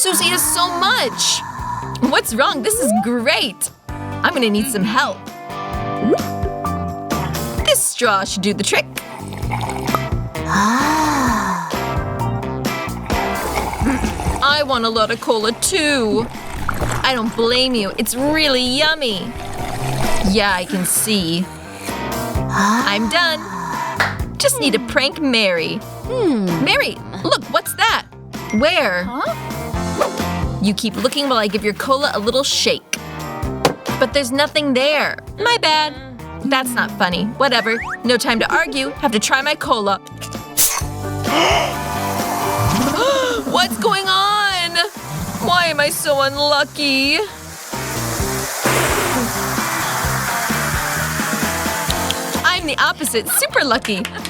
Susie has so much! What's wrong? This is great! I'm gonna need some help. This straw should do the trick. I want a lot of cola too. I don't blame you. It's really yummy. Yeah, I can see. I'm done. Just need to prank Mary. Mary, look, what's that? Where? You keep looking while I give your cola a little shake. But there's nothing there. My bad. That's not funny. Whatever. No time to argue. Have to try my cola. What's going on? Why am I so unlucky? I'm the opposite. Super lucky. The